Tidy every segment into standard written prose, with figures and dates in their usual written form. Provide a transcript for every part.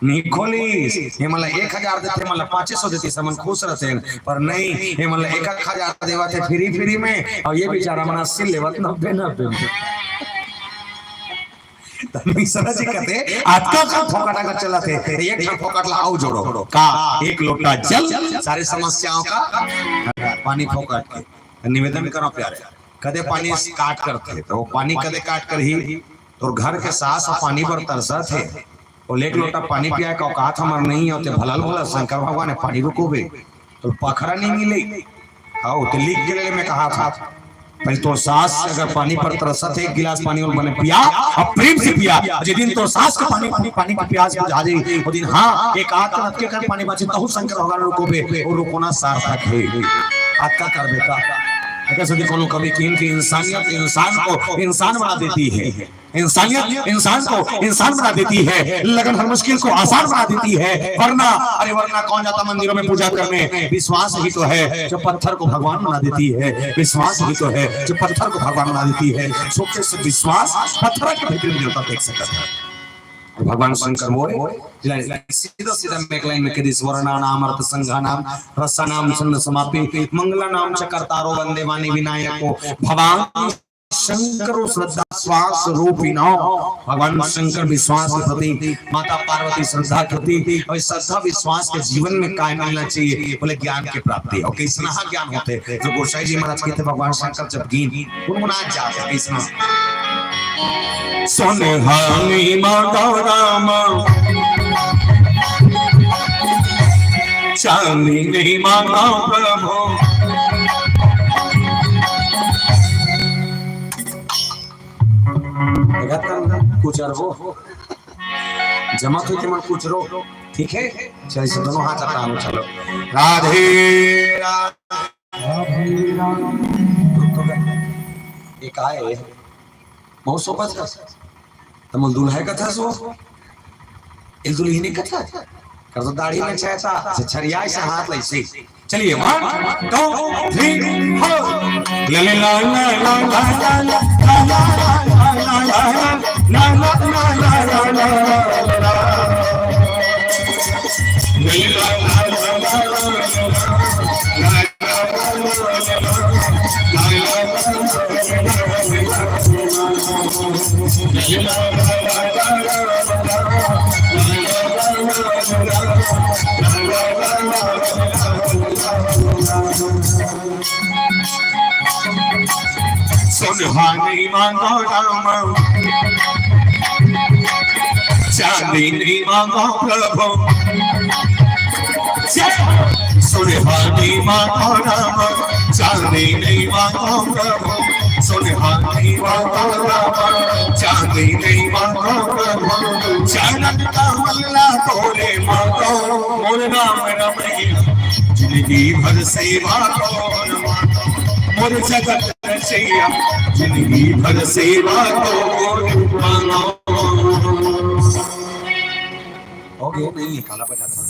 नहीं खोलीस हे मला 1000 देते मला 500 देती समन खुश रहते पर नहीं हे मला 1000 देवा थे फ्री फ्री में और ये बेचारा मना 80 लेवत 90 मिश्रा जी कहते आज का फोकट अगर चला थे एक फोकट लाओ जोड़ो का एक लोटा जल सारी समस्याओं का पानी फोकट निवेदन करो प्यारे कदे पानी काट करते तो वो पानी कदे काट कर ही तो घर के सास पानी पर तरसा थे और एक लोटा पानी पिया का औकात हमार नहीं होते भलाल भला शंकर भगवान ने पानी रुकोबे तो पखरा नहीं मिले आओ तो लिख के में कहा था भाई तो सास अगर पानी पर तरसा थे एक गिलास पानी और मैंने पिया अब प्रेम से पिया जिस दिन तो सास का पानी की प्यास बुझा दी वो दिन हाँ एक आग का के कर पानी बचे तो शंकर भगवान रुकोबे और रुकोना सार्थक है आज का कर बेटा अगर सदी कोनो कभी कीन की इंसानियत इंसान को इंसान बना देती है इंसानियत इंसान को इंसान बना देती है लगन हर मुश्किल को आसान बना देती है वरना कौन जाता मंदिरों में पूजा करने विश्वास ही तो है जो पत्थर को भगवान बना देती है विश्वास ही तो है जो पत्थर को भगवान बना देती है सोचे से विश्वास पत्थर के भीतर देवता देख सकता है भगवान शंकर मोए सीधा सीधा एक लाइन में कदी स्वर्ण नाम अर्थ संघा नाम रसा नाम छंद समापि मंगला नाम चकर्तारो वंदे वाणी विनायको भगवान शंकर श्रद्धा श्वास रूपिणो भगवान शंकर विश्वास के प्रति माता पार्वती श्रद्धा करती और श्रद्धा विश्वास के जीवन में कायम मिलना चाहिए बोले ज्ञान की प्राप्ति और कैसना ज्ञान होते जो गोसाई जी महाराज कहते भगवान शंकर जब गीत गुनगुना जाते कैसना सोनेहानी माता राम चांदनी माता प्रभु कुछ अरबो जमा तो तुम कुछ रो ठीक है चलिए सब दोनों हाथ हटाओ चलो राधे राधे एक आए मौसो पता तम दुल्हा कथा सो एक दुल्हनी कथा कर तो दाढ़ी में चाहता से छरिया से हाथ लैसे चलिए 1 2 3 हो ला ला ला ला ला ला ला सुनहानी मांगो राम चांदनी मांगो प्रभु सुनहानी मांगो राम चांदनी मांगो प्रभु सुनहानी मांगो राम चांदनी मांगो प्रभु चरण कमला तोरे मांगो मोर नाम रमैया जिंदगी भर सेवा को मोर जगत रचैया जिंदगी भर सेवा को मांगो हो गया नहीं खाना पैसा था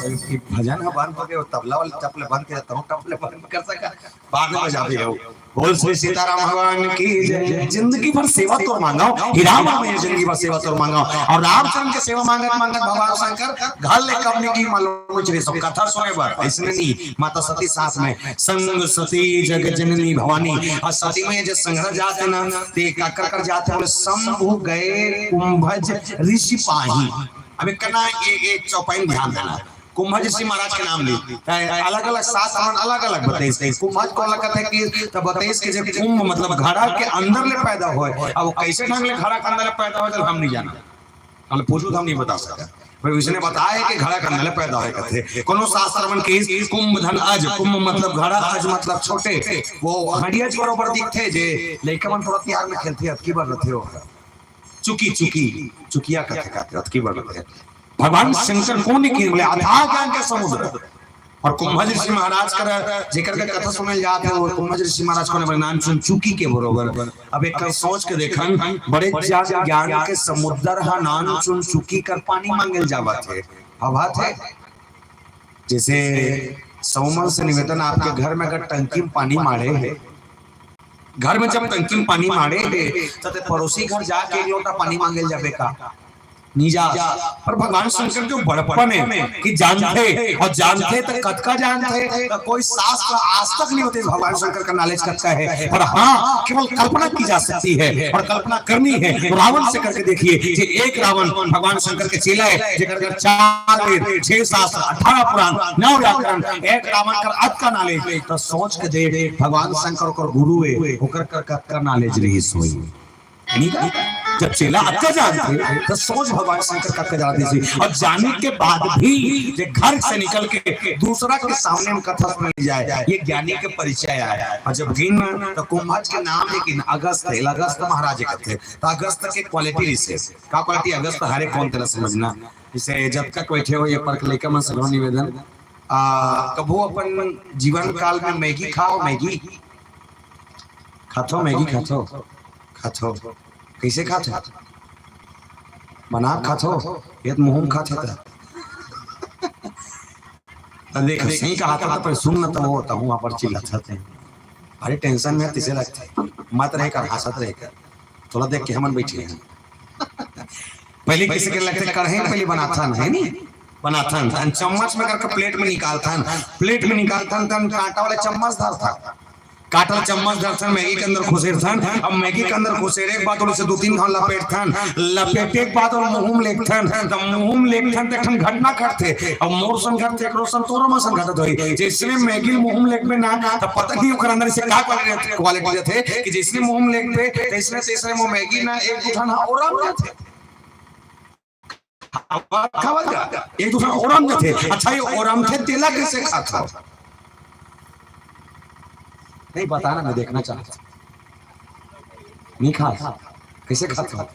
कि भजन है बंद हो गया तबला वाले चपले बंद किया तो टपले बंद कर सका बाद में बजा भी हो बोल श्री सीताराम भगवान की जय जिंदगी भर सेवा तो मांगो ही राम में जिंदगी भर सेवा तो मांगो और रामचंद्र के सेवा मांगत मांगत भगवान शंकर घर ले कब की मालूम चले सब कथा सुने बार इसने नहीं माता सती साथ में संग सती जग जननी भवानी और सती में जो संघर्ष जाते ना ते कर जाते बोले शंभु गए कुंभज ऋषि पाही अब कना एक चौपाई ध्यान देना कुंभज ऋषि महाराज के नाम ली अलग अलग शास्त्र अलग अलग बताइए कुंभज को अलग कहते हैं कि तब बताइए कि जब कुंभ मतलब घड़ा के अंदर ले पैदा होए अब कैसे ढंग ले घड़ा के अंदर ले पैदा होए तो हम नहीं जाना हम पूछो तो हम नहीं बता सकते भाई उसने बताया कि घड़ा के अंदर ले पैदा होए कहते कोनो शास्त्र मन के कुंभ धन अज कुंभ मतलब घड़ा अज मतलब छोटे वो हडियज बरोबर दिखते जे लेके मन थोड़ा त्याग में खेलते अतकी बार रहते हो चुकी चुकी चुकिया कहते कहते अतकी बार रहते भगवान शंकर कौन की बोले अथाह ज्ञान के समुद्र और कुंभज ऋषि महाराज कर जेकर के कथा सुनल जात है वो कुंभज ऋषि महाराज को ने नाम सुन चुकी के बरोबर अब एक सोच के देखन बड़े ज्ञान के समुद्र हा नाम सुन चुकी कर पानी मांगल जावत है हवा थे जैसे सौमन से निवेदन आपके घर में अगर टंकी में पानी मारे है घर में जब टंकी में पानी मारे है तो पड़ोसी घर जाके एक लोटा पानी मांगल जाबे का नीजा। पर भगवान शंकर जो बड़प्पन है कि जानते और जानते तो कद का जानते, कोई शास्त्र आज तक नहीं होते भगवान शंकर का नॉलेज कद है। और हाँ, केवल कल्पना की जा सकती है और कल्पना करनी है। रावण से करके देखिए कि एक रावण भगवान शंकर के चेला है, जेकर 4 वेद 6 शास्त्र 18 पुराण 9 व्याकरण, एक रावण का अत का नॉलेज। तो सोच के दे भगवान शंकर को गुरु है ओकर का नॉलेज रही सोई जब चेला अक्का जानते तो सोच भगवान शंकर का जानते थे। और जाने के बाद भी जे घर से निकल के दूसरा के सामने में कथा सुनाई जाए, ये ज्ञानी के परिचय आया। और जब गिन तो कुंभज के नाम लेकिन अगस्त है, अगस्त महाराज कहते तो अगस्त के क्वालिटी रिसेस का क्वालिटी अगस्त हरे कौन तेरा समझना। इसे जब तक बैठे हो ये पर लेकर मैं सलाह निवेदन कबो अपन जीवन काल में मैगी खाओ, मैगी खाथो, मैगी खाथो खाथो कैसे खाते बना खाथो ये तो मुंह खाते था। देख सही कहा था पर सुन न तो होता हूँ वहां पर चिल्लाते हैं, अरे टेंशन में तिसे लगते मत रहे कर हंसत रहे कर थोड़ा देख के हम बैठे हैं। पहले किसी के लगते कढ़े पहले बनाता है नहीं बनाता चम्मच में करके प्लेट में निकालता प्लेट में निकालता कांटा वाले चम्मच धरता काटल चम्मच दर्शन मैगी के अंदर घुसेर थन। अब मैगी के अंदर घुसेरे के बाद उसे 2-3 घंटा लपेट थन, लपेटे के बाद और मुंह में लेखथन तो मुंह में लेखथन तो एकठन घटना घटते। अब मोर सन घटते एकरो सन तोरो में सन घटत होई। जैसे मैगी मुंह में लेखबे ना तो पता नहीं ओकर अंदर से का क्वालिटी रहते कि जैसे मुंह में लेखबे तैसने तैसने वो मैगी ना एक दूठन ओरम जाते खावल जा एक दूसरा ओरम जाते। अच्छा ये ओरम थे तेला कैसे खाता नहीं बताना, मैं देखना चाहता नहीं खा कैसे खाता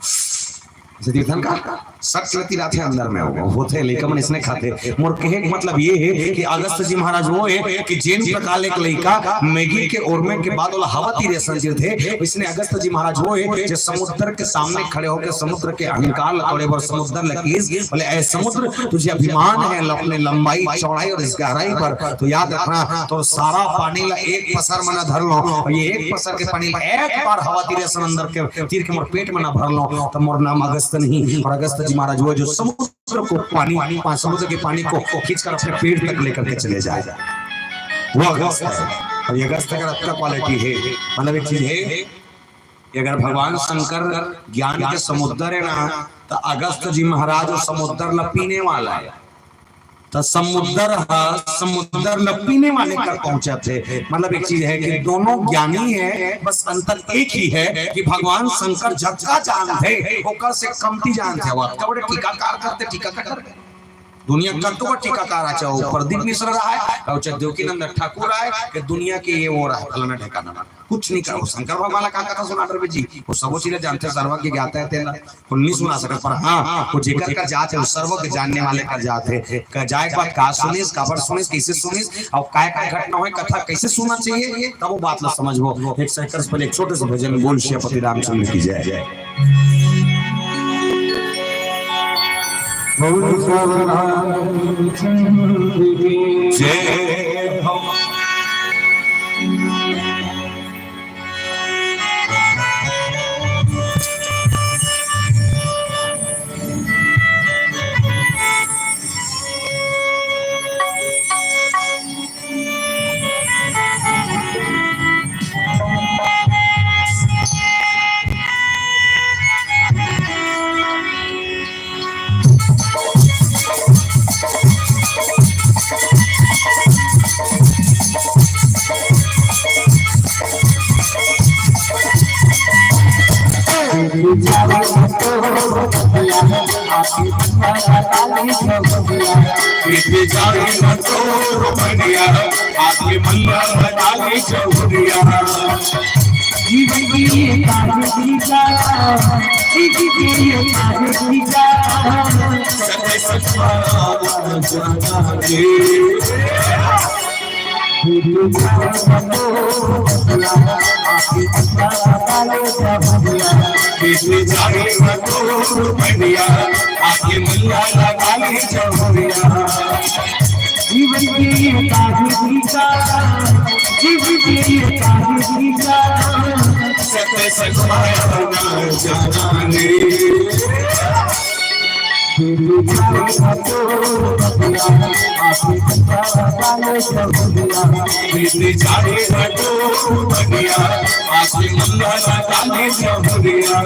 जैसे तीर्थन का सत्य रात है अंदर में होते लेकिन इसने खाते। मोर कहे मतलब ये है कि अगस्त जी महाराज वो है कि जिन प्रकार एक लड़का मैगी के ओरमे के बाद वाला हवा तीरे संजीव थे, इसने अगस्त जी महाराज वो है जो समुद्र के सामने खड़े होकर समुद्र के अहंकार लौड़े और समुद्र लकीज बोले ऐ समुद्र तुझे अभिमान है अपने लंबाई चौड़ाई और इस गहराई पर, तो याद रखना तो सारा पानी ला एक पसर में न धर लो और ये एक पसर के पानी एक बार हवा तीरे समंदर के तीर के मोर पेट में न भर लो तो मोर नाम अगस्त नहीं। और अगस्त जी महाराज वो जो समुद्र को पानी समुद्र के पानी को खींचकर अपने पेट तक लेकर के चले जाए वो अगस्त है। और ये अगस्त अगर अच्छा क्वालिटी है मतलब एक चीज है अगर भगवान शंकर ज्ञान के समुद्र है ना तो अगस्त जी महाराज समुद्र न पीने वाला है तो समुद्र न पीने वाले तक पहुंचे थे। मतलब एक चीज है कि दोनों ज्ञानी है बस अंतर एक ही है कि भगवान शंकर जगह जानते होकर से कमती जानते हो बड़े टीकाकार करते टीकाकार दुनिया कत्तो का टीकाकार आ चाहो प्रदीप मिश्र रहा है और देवकी नंदन ठाकुर आए कि दुनिया के ये वो रहा है फलाना ठिकाना कुछ नहीं करो। शंकर भगवान का कथा सुना रहे जी वो सब चीजें जानते सर्वज्ञ ज्ञाता है तेरा वो नहीं सुना सके पर हाँ वो जेकर का जात है सर्वज्ञ जानने वाले का जात है का जाए के बाद का सुनिस खबर सुनिस कैसे सुनिस और काय घटना हो कथा कैसे सुनना चाहिए तब वो बात ला समझबो। एक सेकंड पहले एक छोटे से भजन बोल श्रीपति रामचंद्र की जय। जय हो बीती जाए घटो बनिया आके मुल्ला लगाने जबरिया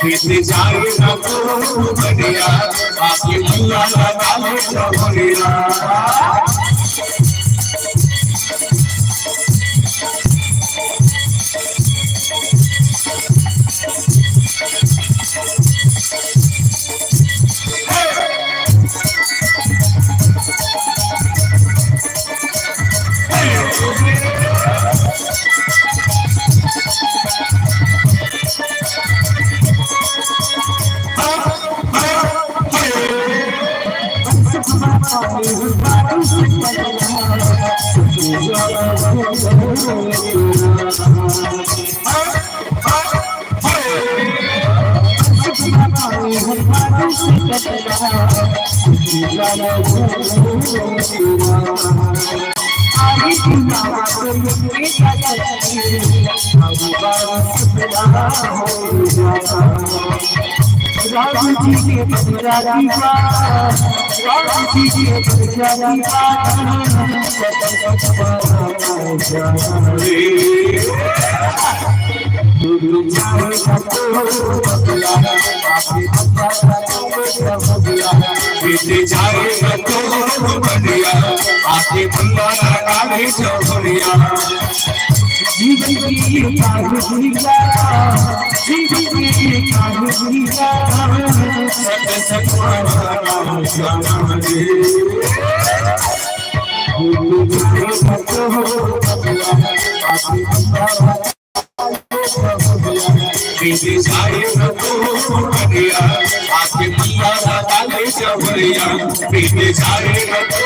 बीती जाए घटो बनिया आके मुल्ला लगाने जबरिया बीते जाए घटो बनिया आके मुल्ला लगाने जबरिया जीवन की बीते जाए घटो बनिया आके मुल्ला लगाने जबरिया बीते जाए घटो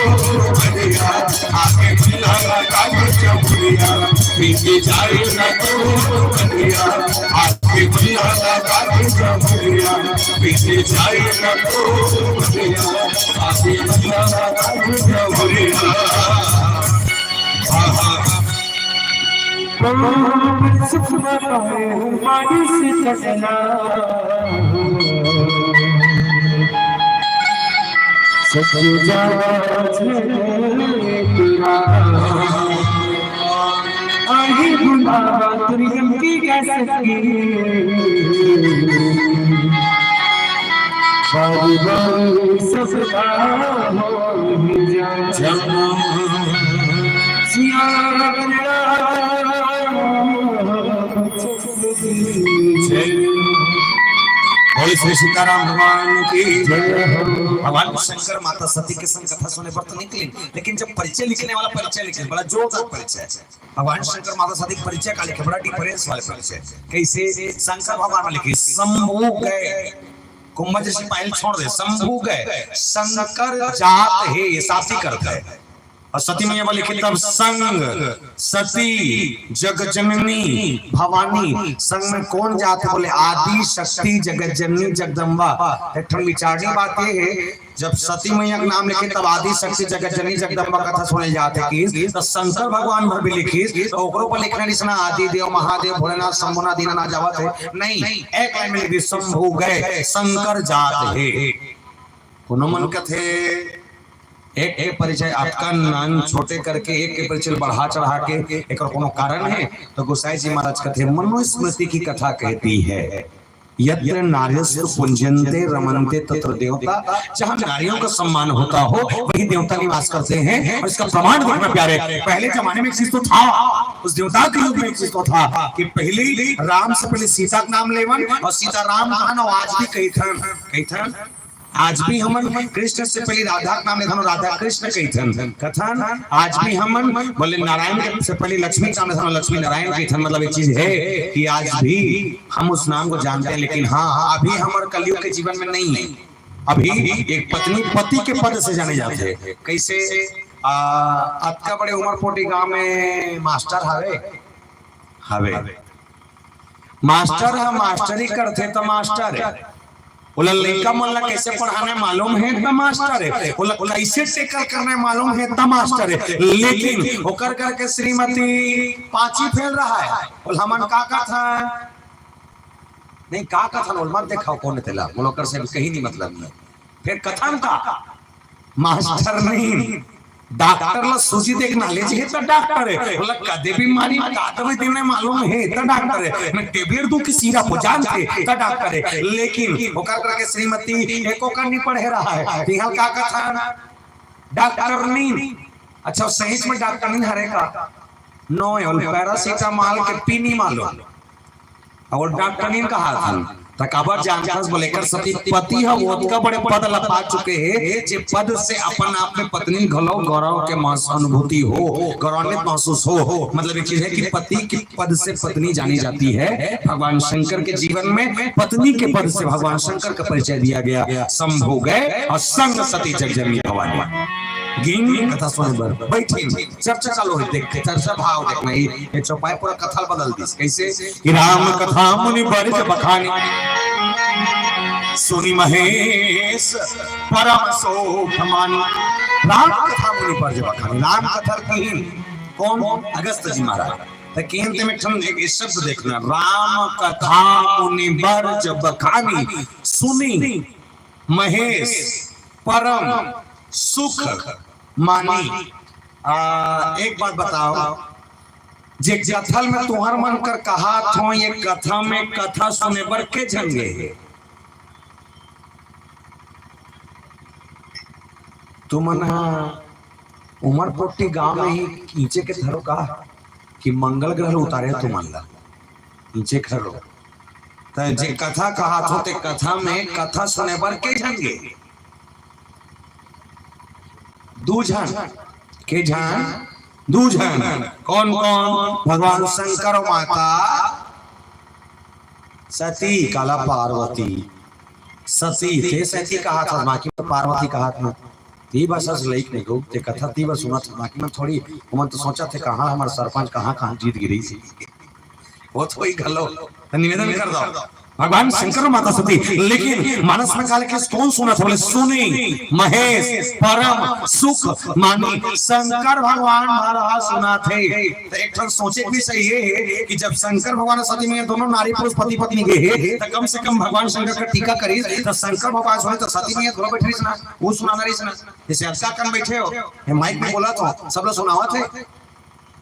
बनिया आके मुल्ला लगाने जबरिया बीते जाए घटो बनिया आके मुल्ला लगाने जबरिया बीते जाए घटो बनिया आके मुल्ला लगाने जबरिया सुख पाए मानी से सजना सच्चा तेरा आही बुला तुम की कैसे बारी बारी सफा हो जमा श्री सीताराम भगवान की भगवान शंकर माता सती के संग कथा सुने पर तो निकले, लेकिन जब परिचय लिखने वाला परिचय लिखे बड़ा जोरदार परिचय है। भगवान शंकर माता सती परिचय का लिखे बड़ा डिफरेंस वाले परिचय। कैसे शंकर भगवान लिखे शंभु गए कुंभ जैसी पायल छोड़ दे शंभु गए शंकर जात है ये साथी करता है और सती मैया लिखे तब संग सती जगजननी भवानी संग में कौन जात है बोले आदि शक्ति जगतजननी जगदम्बा। एक विचारनी बात ये है जब सती मैया का नाम लिखे तब आदि शक्ति जगतजननी जगदम्बा कथा सुने जाते कि तो शंकर भगवान भर भी लिखी तो ओकरो पर लिखना नहीं सुना आदि देव महादेव भोलेनाथ शंभुनाथ दीनानाथ जावत है नहीं एक लाइन में लिखी शंभु गए शंकर जात है कोनो मन कथे एक एक परिचय आपका नाम छोटे करके एक के परिचय बढ़ा चढ़ा के एक कोनो कारण है। तो गोसाई जी महाराज कहते मनुस्मृति की कथा कहती है यत्र नार्यस्तु पूज्यन्ते रमन्ते तत्र देवता, जहां नारियों का सम्मान होता हो वही देवता निवास करते हैं। और इसका प्रमाण देखना प्यारे, पहले जमाने में एक चीज तो था, उस देवता के युग में एक चीज तो था कि पहले राम से पहले सीता का नाम लेवन और सीता राम कहन, और आज भी कही था आज भी हमन कृष्ण से पहले राधा का नाम लेथन, राधा कृष्ण कथन। आज भी हमन बोले नारायण से पहले लक्ष्मी का नाम लेथन, लक्ष्मी नारायण कथन। मतलब एक चीज है कि आज भी हम उस नाम को जानते हैं, लेकिन हाँ अभी हमारे कलयुग के जीवन में नहीं है। अभी एक पत्नी पति के पद से जाने जाते हैं। कैसे आपका बड़े उमरपोटी गांव में मास्टर हवे मास्टर है, मास्टरी करते तो मास्टर है। बोला लड़का मन कैसे पढ़ाने मालूम है तो मास्टर है, बोला कैसे टेकल करने मालूम है तो मास्टर है। लेकिन होकर करके श्रीमती पांची फेल रहा है। बोला हमन का था नहीं का था बोल मत देखा कौन तेला बोलो कर से कहीं नहीं मतलब नहीं। फिर कथन का मास्टर नहीं डॉक्टर ला सूची देख नॉलेज है तो डॉक्टर है। बोला कदे बीमारी दादवे देने मालूम है तो डॉक्टर है। मैं टेबलेट दूं कि सिरप हो जानते तो डॉक्टर है। लेकिन होकर करके श्रीमती एको का नहीं पढ़े रहा है। यहां का था डॉक्टर नहीं। अच्छा सही में डॉक्टर नहीं हरे का नो और पैरासीटामोल के पी नहीं मालूम और डॉक्टर नहीं कहा था तकाबर जानकास बोले कर सती पति है वो का बड़े पद लपा चुके हैं जे पद से अपन आप में पत्नी घलो गौरव के अनुभूति हो, गौरवान्वित महसूस हो। मतलब एक चीज है कि पति के पद से पत्नी जानी जाती है। भगवान शंकर के जीवन में पत्नी के पद से भगवान शंकर का परिचय दिया गया। संभो गए और संग सती जगजननी भवानी गिन कथा सुन बर बैठी चर्चा चालू है। देख चर्चा भाव देखना ये चौपाई पूरा कथा बदल दी। कैसे कि राम कथा मुनि बरज बखानी सुनी महेश परम शोक मानी। राम कथा मुनि बरज बखानी, राम कथा कहीं कौन अगस्त जी महाराज केंद्र में ठन एक शब्द देखना राम कथा मुनि बरज बखानी सुनी महेश परम सुख मानी। एक बात बताओ जे कथल में तुहर मन कर कहा थो ये कथा में कथा सुने बर के जंगे है तुमना उमरपोटी गांव में ही नीचे के धरो का कि मंगल ग्रह उतारे तुमन ला नीचे खरो तो जे कथा कहा थो ते कथा में कथा सुने बर के जंगे दूजन के जान दूजन कौन कौन भगवान शंकर माता सती काला पार्वती सती थे सती कहा था बाकी तो पार्वती कहा था। ती बस लाइक नहीं हो ते कथा ती बस सुना था बाकी मैं थोड़ी मन तो सोचा थे कहां हमारा सरपंच कहां जीत गिरी थी वो थोड़ी गलो निवेदन कर दो भगवान शंकर माता सती। लेकिन मानस में काल के कौन सुना था बोले सुनी महेश परम सुख मानी शंकर भगवान महाराज सुना थे। तो एक ठन सोचे भी सही है कि जब शंकर भगवान सती में दोनों नारी पुरुष पति पत्नी गए तो कम से कम भगवान शंकर का टीका करी तो शंकर भगवान सुने तो सती में थोड़ा बैठी सुना वो सुना रही सुना जैसे अच्छा कम बैठे हो माइक में बोला तो सब लोग सुनावा थे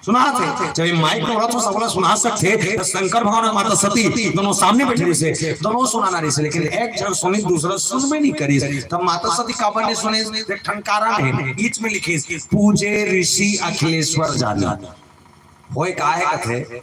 सुना थे जब माइक में बोला तो सब लोग सुना सकते। शंकर भगवान और माता सती दोनों सामने बैठे से दोनों सुनाना रही से लेकिन एक जन सुनी दूसरा सुन में नहीं करी। तब माता सती काबर ने सुने ठनकारा है बीच में लिखे पूजे ऋषि अखिलेश्वर जाना होए काहे कथे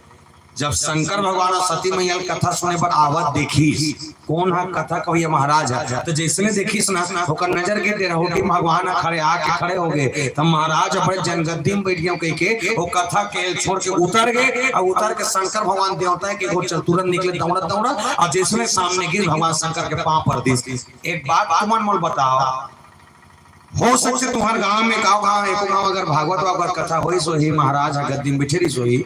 जब शंकर भगवान और सती मैया कथा सुने पर आवत देखी कौन है कथा कविया महाराज है तो जैसे देखी सुना होकर नजर गिर दे रहा कि भगवान खड़े आके खड़े हो गए तब महाराज अपने जनगद्दी में बैठ गए कह के वो कथा के छोड़ के उतर गए और उतर के शंकर भगवान देवता है कि वो तुरंत निकले दौड़त दौड़त और जैसे सामने गिर भगवान शंकर के पांव पर दी। एक बात तुमन मोल बताओ हो सकते तुम्हारे गांव में गाँव अगर भागवत अगर कथा हुई सो ही महाराज गद्दी में बैठे रही सो ही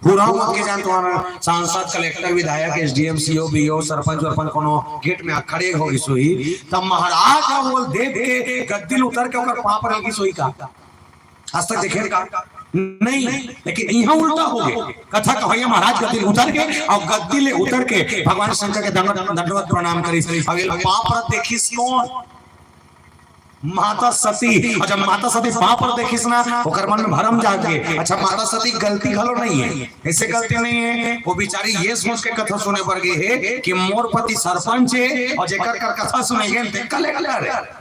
पूरा मत के जान तुम्हारा सांसद कलेक्टर विधायक एसडीएम सीओ बीओ सरपंच वरपंच कोनो गेट में खड़े हो सोई तब महाराज बोल देव के गद्दी उतर के ओकर पांव पर लगी सोई का आज तक देखे का नहीं। लेकिन यहाँ उल्टा हो गया कथा कहिया महाराज गद्दी उतर के और गद्दी ले उतर के भगवान शंकर के दंडवत प्रणाम करी पांव पर देखी कौन माता सती। और जब माता सती पाँव पर देखिस ना ओकर मन में भरम जाग गए। अच्छा माता सती गलती घलो नहीं है, ऐसे गलती नहीं है, वो बेचारी ये सोच के कथा सुने पर गई है कि मोर पति सरपंच है और जेकर कर कथा सुनेगे ते कले कले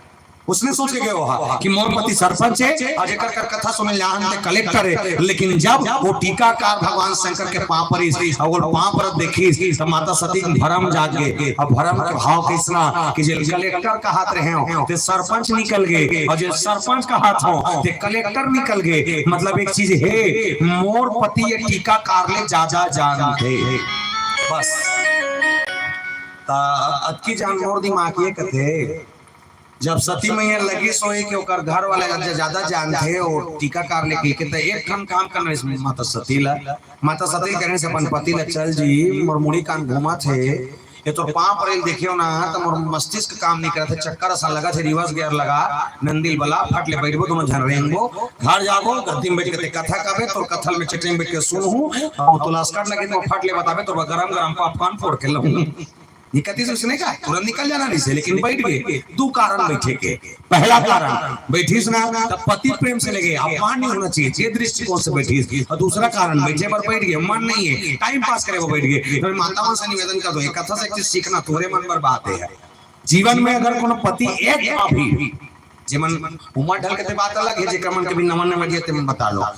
उसने सोच के गया कि मोर पति सरपंच है और जेकर कर कथा सुने यहाँ ते कलेक्टर है। लेकिन जब वो टीकाकार भगवान शंकर के पाँव पर और वो पाँव पर देखी तो माता सती भरम जाग गए। और भरम के भाव किसना कि जे कलेक्टर का हाथ रहे हो ते सरपंच निकल गए और जो सरपंच का हाथ हो ते कलेक्टर निकल गए। मतलब एक चीज है मोर पति ये टीकाकार ले ज्यादा जान थे बस अक्की जान मोर दिमाग ये कथे जब सती मैया लगी सोए कि ओकर घर वाले ज्यादा जानते और टीकाकार लेके के एक काम करना इसमें माता सती करने से अपन पति ला चल जी मोर मुड़ी कान घुमा थे ये तो पाँव पर देखियो ना तो मोर मस्तिष्क काम नहीं करते चक्कर ऐसा लगा थे रिवर्स गियर लगा नंदिल बला फट ले बैठबो दोनों झन रेंगबो घर जाबो गद्दी में बैठ के कथा काबे तो कथल में चटे में बैठ के सुनहूं और तो लास्कर लगे तो फट ले बताबे तो गरम गरम पॉपकॉर्न फोड़ के लऊं निकती से उसने कहा तुरंत निकल जाना नहीं से लेकिन बैठ गए। दो कारण बैठे के पहला कारण बैठीस ना तब पति प्रेम से लगे अपमान नहीं होना चाहिए ये दृष्टिकोण से बैठीस और दूसरा कारण बैठे पर बैठ गए मन नहीं है टाइम पास करे वो बैठ गए। तो माताओं से निवेदन कर दो एक कथा से एक चीज सीखना तुम्हारे मन पर बात है जीवन में अगर कोनो पति एक भी जीवन उमर ढल के बात अलग है जेकर मन के भी नमन में बजे बता लो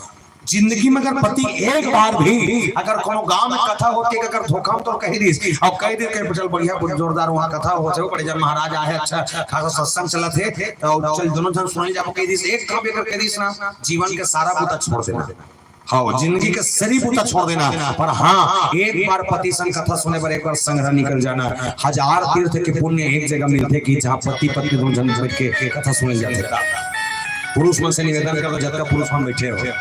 जिंदगी में अगर पति एक बार भी अगर कोनो गांव में कथा होती है अगर धोखा तो कह दी और कह दे के चल बढ़िया जोरदार वहां कथा हो चलो बड़े जब महाराज आए अच्छा खासा सत्संग चला थे तो चल दोनों जन सुन जाओ कह दी एक काम अगर कह दी ना जीवन के सारा बुता छोड़ देना हाँ जिंदगी का सारी बुता छोड़ देना। पर हाँ एक बार पति संग कथा सुने पर एक बार संग्रह निकल जाना। हजार तीर्थ के पुण्य एक जगह मिलते कि जहाँ पति पत्नी दोनों जन बैठ के कथा सुने जाते पुरुष मन से निवेदन करो जब तक पुरुष हम बैठे हो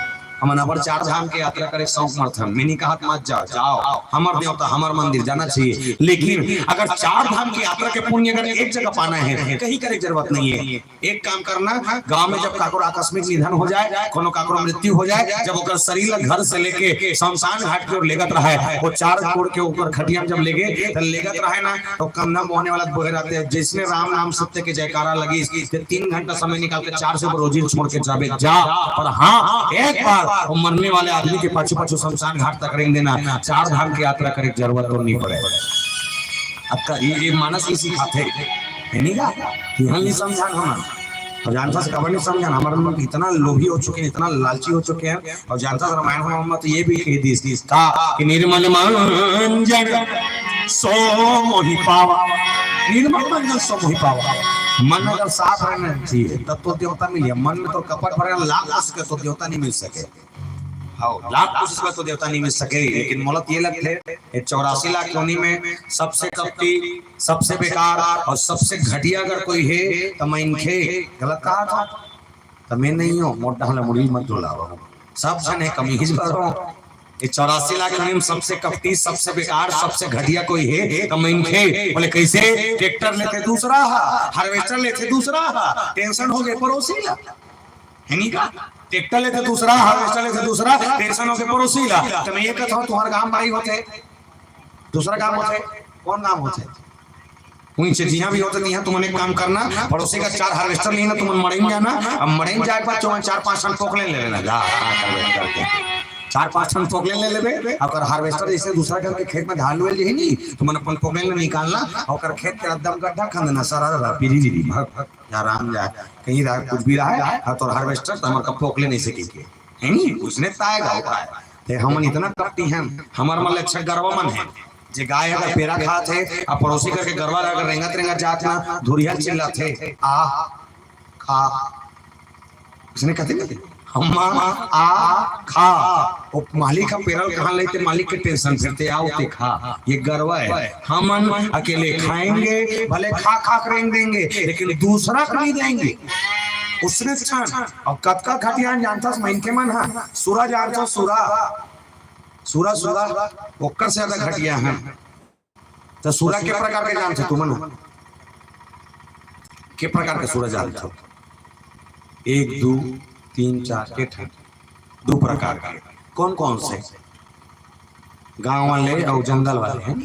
हम नवर चार धाम के यात्रा करे शौक मर्थन मैंने कहा मत जाओ हमार देवता हमार मंदिर जाना चाहिए। लेकिन अगर चार धाम की यात्रा के पुण्य अगर एक जगह पाना है कहीं करे जरूरत नहीं है। एक काम करना गांव में जब काकोर आकस्मिक निधन हो जाए कोनो काकोर मृत्यु हो जाए जब ओकर शरीर घर से लेके शमशान घाट की ओर लेगत रहे वो चार कोड़ के ऊपर खटिया जब लेगे तो लेगत रहे ना तो कन्ना मोहने वाला बोहे रहते हैं जिसने राम नाम सत्य के जयकारा लगी 3 घंटा समय निकाल के 4 से रोजी छोड़ के जावे जा। और हाँ एक बार और मरने वाले आदमी के पाछू शमशान घाट तक रेंग देना 4 धाम की यात्रा करे जरूरत तो नहीं पड़े। आपका ये मानस ही सिखाते है नहीं का कि हम नहीं समझान हम और जानता से खबर नहीं समझान हमारे मन इतना लोभी हो चुके हैं इतना लालची हो चुके हैं। और जानता से रामायण में तो ये भी कह दी था कि निर्मल मन जन सो मोहि पावा निर्मल मन जन सो मोहि पावा। मन अगर साफ रहना चाहिए तब तो देवता मिले मन में तो कपट भरे लाख उसके तो देवता नहीं मिल सके लाख कोशिश में तो देवता नहीं मिल सके। लेकिन मोलत ये लगते 84 लाख योनि में सबसे कपटी सबसे बेकार और सबसे घटिया अगर कोई है तो मैं इनके गलत कहा था तो मैं नहीं हूँ मोटा हला मुड़ी मत डोला सब जन है कमी हिज भरो 84 लाख योनि में सबसे कपटी सबसे बेकार सबसे घटिया कोई है तो मैं इनके बोले कैसे ट्रैक्टर लेते दूसरा हार्वेस्टर लेते दूसरा टेंशन हो गए पड़ोसी ला है नहीं का ट्रैक्टर लेते दूसरा हार्वेस्टर लेते दूसरा टेंशन हो के पड़ोसी ला। तो मैं ये कहता हूं तुम्हारे गांव में होते दूसरा काम होते कौन काम होते कोई चिड़िया भी होते नहीं है तुमने काम करना पड़ोसी का 4 हार्वेस्टर लेना तुम मरेंगे जाना अब मरेंगे जाए पर 4-5 टन पोकले ले लेना जा करके 4-5 टन पोकले ले लेबे और हार्वेस्टर जैसे दूसरा करके खेत में धान ले ही नहीं तुमने अपन पोकले ले निकालना और खेत के एकदम गड्ढा खन देना सारा पीरी भाग आराम जाए कहीं कुछ भी रहा है तो हार्वेस्टर तो हमारे पोकले नहीं सकेंगे है नहीं उसने ताएगा ते हमन इतना कपटी हैं हमार मन अच्छा गरवा मन है जे गाय अगर पेरा खात है और पड़ोसी करके गरवा अगर रेंगत जात ना धुरिया चिल्लाते आ खा उसने कहते हम आ खा वो मालिक का पेरल कहाँ लेते मालिक के टेंशन फिरते आओ ते खा ये गरवा है हम अकेले खाएंगे भले खा करेंगे देंगे लेकिन दूसरा को नहीं देंगे उसने छान और कतका खटिया जानता मैं इनके मन है सूरा जानता सूरा ओकर से ज्यादा घटिया है तो सूरा के प्रकार के जानते तुम के प्रकार के सूरा जानते 1 2 3 4 के थे 2 प्रकार के कौन से गांव वाले और जंगल वाले हैं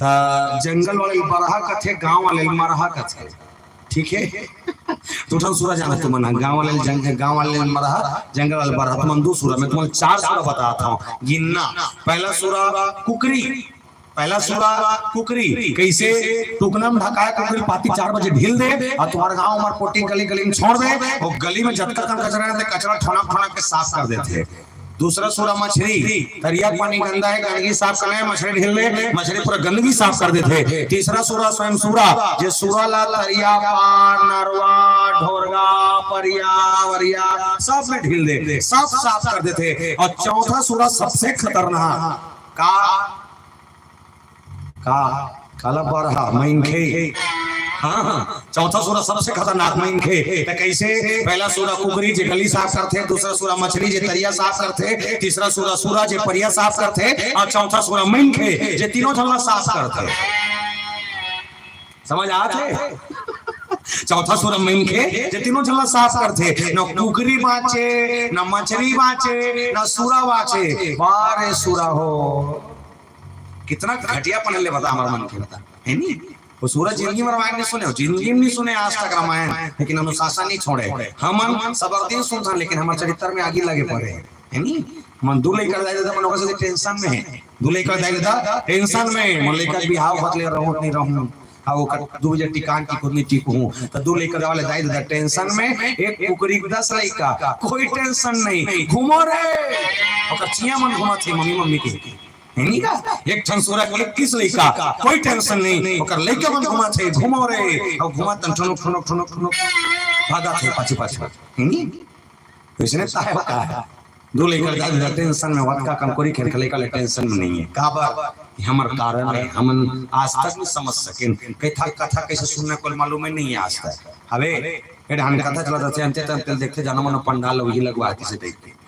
तो जंगल वाले बरहा का थे गांव वाले मरहा का थे ठीक है। तो उठन सूरा जाना तुम ना गांव वाले मरा जंगल वाले बरा तुम दो सूरा मैं तुम्हें 4 सूरा बताता हूँ गिनना। पहला सूरा कुकरी, पहला सूरा कुकरी कैसे टुकना में ढकाया कुकरी पाती 4 बजे ढील दे और तुम्हारे गांव में पोटी गली गली में छोड़ दे और गली में जटका कचरा रहते कचरा ठनक ठनक के साफ कर देते। दूसरा सूरा मछली, तरिया पानी गंदा है गंदगी साफ करना है, मछली ढील दे मछली पूरा गंदगी साफ कर देते। तीसरा सूरा स्वयं सूरा जे सूरा ला तरिया पान नरवा ढोरगा परिया वरिया सब में ढील दे सब साफ कर देते। और चौथा सूरा सबसे खतरनाक काला बरहा मैनखे। हाँ चौथा सूरा सबसे खतरनाक मैनखे। तो कैसे पहला सूरा कुकरी जे गली साफ करते, दूसरा सूरा मछली जे तरिया साफ करते, तीसरा सूरा सूरा जे परिया साफ करते और चौथा सूरा मैनखे जे तीनों झल्ला साफ करते। समझ आते? चौथा सूरा मैनखे जे तीनों झल्ला साफ करते। न कुकरी बाचे न मछली बाचे न सूरा बाचे। बारे सूरा हो कितना घटिया पहले बता हमारा मन के बता है नहीं। वो सूरज जिंदगी में रामायण नहीं सुने हो, जिंदगी में नहीं सुने आज तक रामायण, लेकिन अनुशासन नहीं छोड़े। हम सब दिन सुनते लेकिन हमारे चरित्र में आगे लगे पड़े है नहीं। मन दूल्हे कर जाए मन से टेंशन में है, दूल्हे कर जाए टेंशन में मन लेकर बिहाव बदले रहूं नहीं रहूं आओ 2 बजे टिकान की खुद नहीं ठीक हूं तो दूल्हे कर वाले जाए दादा टेंशन में। एक कुकरी 10 लड़का कोई टेंशन नहीं घूमो रे और चिया मन घुमा थे मम्मी के नहीं का। एक ठन सूरा 21 लड़का कोई टेंशन नहीं ओकर लड़का मन घुमा थे घुमो रे और घुमा तन ठुनुक भागा थे पाछे नहीं। इसने ताहे का दो लेकर दादा टेंशन में वत का कंकोरी खेल खेले का टेंशन में नहीं है काबर हमर कारण है। हम आज तक नहीं समझ सके कथा कैसे सुनने को मालूम है नहीं आज तक। हवे एडहान कथा चला जाते अंते तक देखते जानो मन पंडाल वही लगवाती से देखते।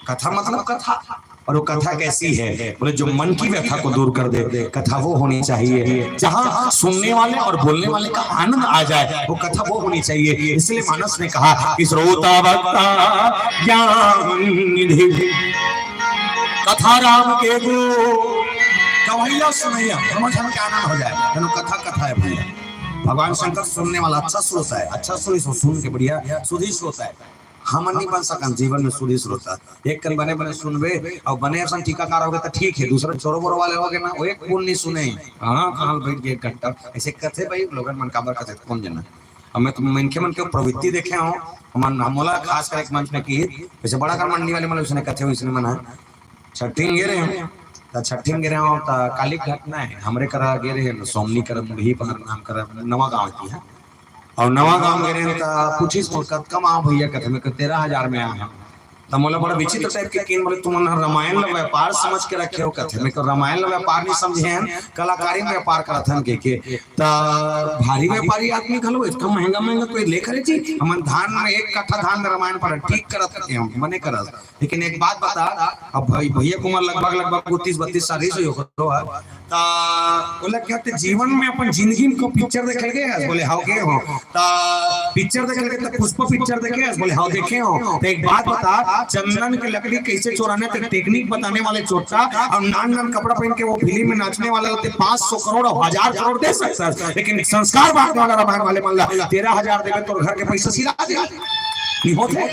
कथा मतलब कथा और वो कथा कैसी है बोले जो मन की व्यथा को दूर कर दे। कथा वो होनी चाहिए जहाँ सुनने वाले और बोलने वाले का आनंद आ जाए, वो कथा वो होनी चाहिए। इसलिए मानस ने कहा कि श्रोता वक्ता ज्ञान निधि कथा राम के गुरु कवैया सुनैया समझ हम क्या आनंद हो जाए। कथा है भैया। भगवान शंकर सुनने वाला अच्छा श्रोता है, अच्छा सुन के बढ़िया सुधी श्रोता है। हम नहीं बन सकन जीवन में सुधी श्रोता। एक कन बने सुनबे और बने ऐसा टीकाकार हो गए तो ठीक है, दूसरे छोरो बोरो वाले हो गए ना वो एक बोल नहीं सुने। हाँ कहाँ बैठ गए 1 घंटा ऐसे कथे भाई लोगन मन काबर कथे कौन जना। अब मैं तुम मनके मन के प्रवृत्ति देखे हूँ हमला खास कर एक मंच में की वैसे बड़ा कर मंडी वाले मतलब उसने कथे हुई इसने मना छठिन गिरे हैं तो छठिन गिरे हो तो काली घटना है हमरे करा गिरे हैं सोमनी कर मुढ़ी पर नाम कर नवा गाँव की है और नवा गांव गिरे तो पूछिस कम आ भैया कथे में 13,000 में आया तो मोला बड़ा विचित्र टाइप के केन बोले तुम रामायण ला व्यापार समझ के रखे हो कथे में रामायण ला व्यापार नहीं समझे हैं कलाकारी में व्यापार करथन के त भारी व्यापारी आदमी घलो इतना महंगा कोई लेख रे जी हमन धान में 1 कट्ठा धान में रामायण पर ठीक करत हम मने करत। लेकिन एक बात बता अब भाई भैया कुमार लगभग 32 साल से हो ता बोला क्या ते जीवन में अपन जिंदगी को पिक्चर देखे गए बोले हाउ के हो ता पिक्चर देखे गए तो पुष्पा पिक्चर देखे बोले हाउ देखे हो। तो एक बात बता चंदन की लकड़ी कैसे चुराने तक टेक्निक बताने वाले चोटा और नान कपड़ा पहन के वो फिल्म में नाचने वाले होते 500 करोड़ और 1000 करोड़ दे सकते लेकिन संस्कार बांटने वाला रामायण वाले मान ला 13,000 देवे तो घर के पैसा सिला दे नहीं होते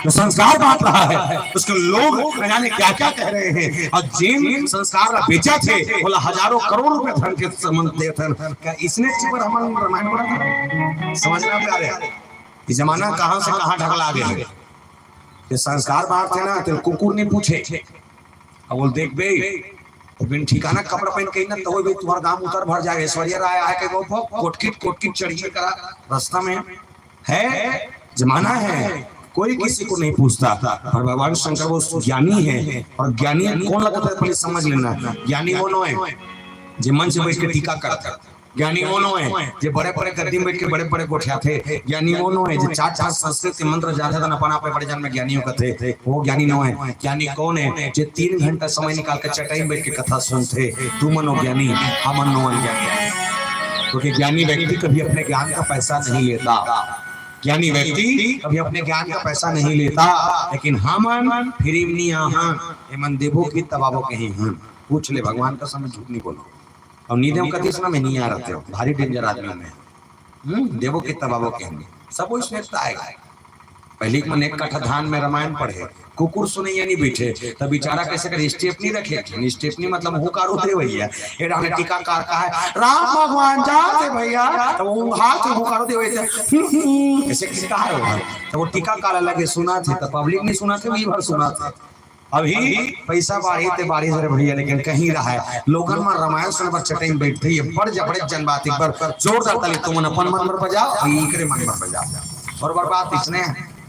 तो संस्कार बांट रहा है उसके लोग न जाने क्या क्या कह रहे हैं। और जिन संस्कार बेचा थे बोला हजारों करोड़ रुपए धन के संबंध दे थे क्या इसने पर हमारा रामायण बना था समझना प्यारे ये जमाना कहां से कहां ढकला गया। ये संस्कार बांटते ना तो कुकुर ने पूछे अब बोल देख बे बिन ठिकाना कपड़ा पहन के ना तो भाई तुम्हारा दाम उतर भर जाए ऐश्वर्या राय आए के वो कोटकिट चढ़िए करा रास्ता में है जमाना है कोई किसी को नहीं पूछता। और भगवान शंकर वो ज्ञानी है और ज्ञानी कौन लगता है पहले समझ लेना। ज्ञानी वो नो है जो मन से बैठ के टीका करता, ज्ञानी वो नो है जो बड़े गद्दी में बैठ के बड़े गोठिया थे, ज्ञानी वो नो है जो 4 संस्कृत के मंत्र जाते थे अपना पे बड़े जन में ज्ञानियों का थे वो ज्ञानी नो है। ज्ञानी कौन है जो 3 घंटा समय निकाल कर चटाई में बैठ के कथा सुनते तू मनो ज्ञानी हम नो अज्ञानी। क्योंकि ज्ञानी व्यक्ति कभी अपने ज्ञान का पैसा नहीं लेता, ज्ञानी व्यक्ति कभी अपने ज्ञान का पैसा नहीं लेता। लेकिन हम फिर मन देवो की तबाबो के ही पूछ ले भगवान का समय झूठ नहीं बोलो। और नींद में कति समय में नहीं आ रहे हो भारी डेंजर आदमी में देवो के तबाबो के सब वो श्रेष्ठता आएगा। पहले मन एक कट्ठा धान में रामायण पढ़े, कुकुर सुने या नहीं बैठे तब बेचारा कैसे करे, स्टेप नहीं रखे, स्टेप नहीं मतलब हुकार होते भैया एडा में टीका कार का है राम भगवान जाते भैया, तो वो हाथ से हुकार होते वैसे ऐसे किसी का है, तो वो टीका कार लगे सुना थे, तो पब्लिक नहीं सुना थे, वही भर सुना थे। अभी पैसा बाढ़ी ते बाढ़ी जरे भैया, लेकिन कहीं रहा है लोगन में रामायण सुन पर चटे में बैठते ही बड़ जबड़े जनबात एक बार जोरदार ताली तुम अपन मन पर बजाओ, इकरे मन पर बजाओ। और बात इसने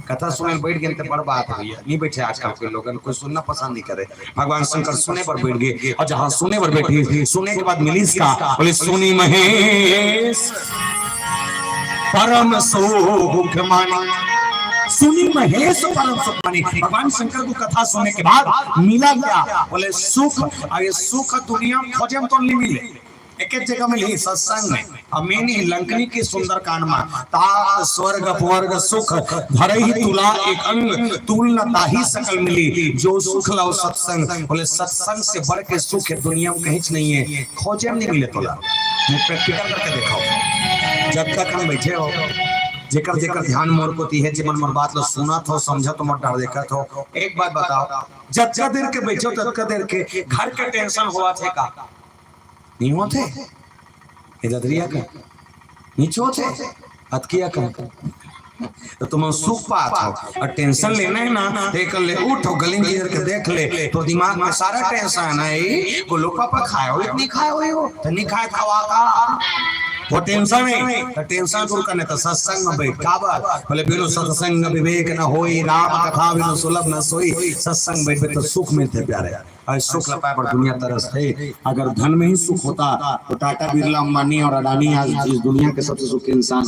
कथा सुने बैठ गए तो बड़ बात हुई है, नहीं बैठे आजकल के लोग, कोई सुनना पसंद नहीं करे। भगवान शंकर सुने पर बैठ गए, और जहां सुने पर बैठी, सुने के बाद मिली इसका बोले सुनी महेश परम सुख मानी, सुनी महेश परम सुख मानी। भगवान शंकर को कथा सुनने के बाद मिला क्या, बोले सुख। अब ये सुख दुनिया में खोजे तो नहीं मिले, एक एक जगह मिली सत्संग में। अमीनी लंकनी की सुंदर कानमा ता स्वर्ग अपवर्ग सुख भरे ही तुला एक अंग, तुल न ताही सकल मिली जो सुख लाओ सत्संग। बोले सत्संग से बढ़ के सुख है दुनिया में कहीं नहीं है, खोजे नहीं मिले तोला। मैं प्रैक्टिकल करके दिखाओ, जब तक हम बैठे हो जेकर जेकर ध्यान मोर को ती है जीवन मोर बात लो सुना तो समझा तो मत डर देखा तो। एक बात बताओ, जब देर के बैठो तब देर के घर के टेंशन हुआ थे का नहीं होते, इधरिया का नीचे होते अतकिया का, तो तुम सुख पात हो और टेंशन लेना है ना, देख ले उठो गली गिर के देख ले तो दिमाग में सारा टेंशन है। वो लोग पापा खाए हो इतनी खाए हो तो नहीं खाए था का वो टेंशन है, तो टेंशन दूर करने तो सत्संग में बैठ काबर। बोले बिनु सत्संग विवेक न होई, राम कथा बिनु सुलभ न सोई। सत्संग बैठ तो सुख मिलते प्यारे, और सुख लपाए पर दुनिया तरस है। अगर धन में ही सुख होता तो टाटा बिरला अंबानी और अडानी आज इस दुनिया के सबसे सुखी इंसान